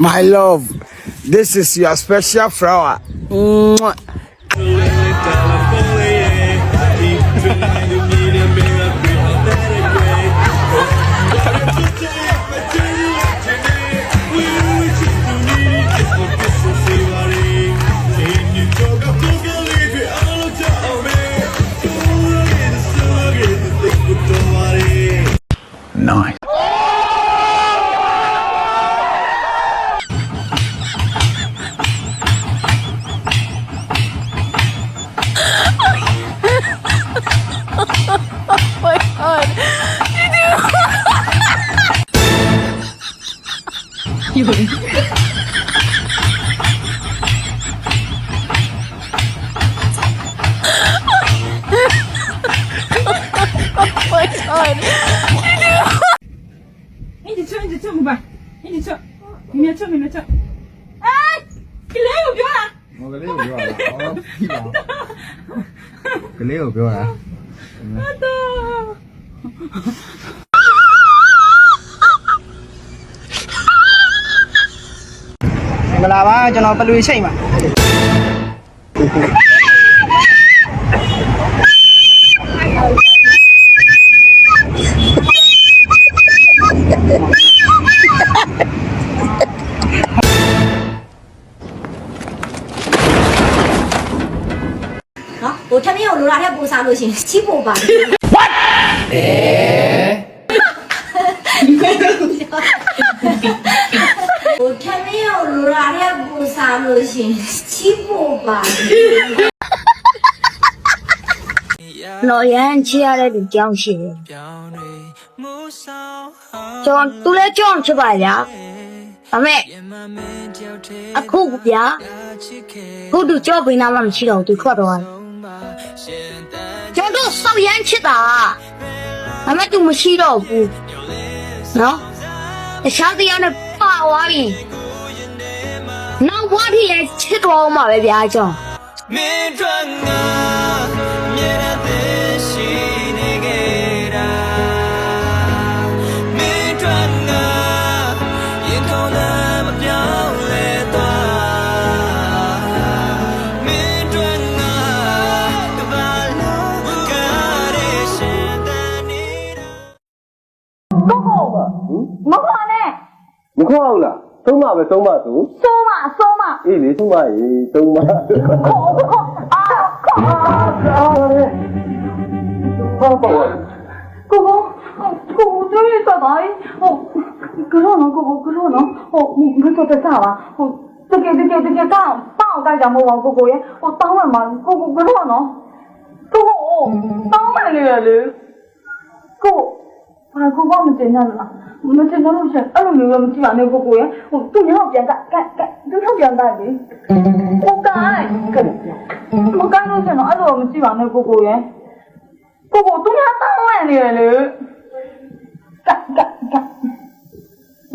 My love, this is your special flower. Mwah. Nice. My God. You do. Oh my God. Ini cok mbak. Ini cok. Ini cok. Eh, kalian udah? Mau kalian udah? Kalian udah? Aduh. မလာပါကျွန်တော်ပလွေချိန်ပါနော်ဟိုထမင်းကိုလိုလာတဲ့ပူစားလို့ရှင်ချီးပို့ပါ What? ဟိုထမင်းကိုလိုလာတဲ့ပူစားလို့ရှင်ချီးပို့ပါ老人吃下来的酱是，叫都来酱吃吧呀，阿妹，啊苦不呀？苦都叫回那么吃了都快到了，叫都烧盐吃的，阿妹都没吃到不，喏，下次要那八碗里，那碗里也吃多嘛别别讲。မခေါ်ဘူးလားသုံးမပဲသုံးမသူဆုံးမအေးလေသုံးမရေသုံးမခေါ်ကိုတို့ရစပါဟိုကတော့နော်ကိုနော်ဟိုမင်းတို့တစားပါဟိုတကယ်တောင်းကြမဟုတ်ဘူးကိုရဲ့ဟိုတောင်းမှမှာကိုကတော့နော်ကိုတောင်းမှလေကိုဘာကိုမတင်ရလားမတင်တော့ရှင်အဲ့လိုမျိုးမကြည့်ပါနဲ့ကိုရဲ့ဟိုသူ့ရောက်ပြန်ကသူ့ပြန်တယ်လေကိုကမကလို့ရှင်တော့အဲ့လိုမကြည့်ပါနဲ့ကိုရဲ့ကိုသူများတောင်းမှနေရလေက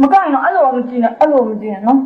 မကရင်တော့အဲ့လိုမကြည့်နဲ့နော်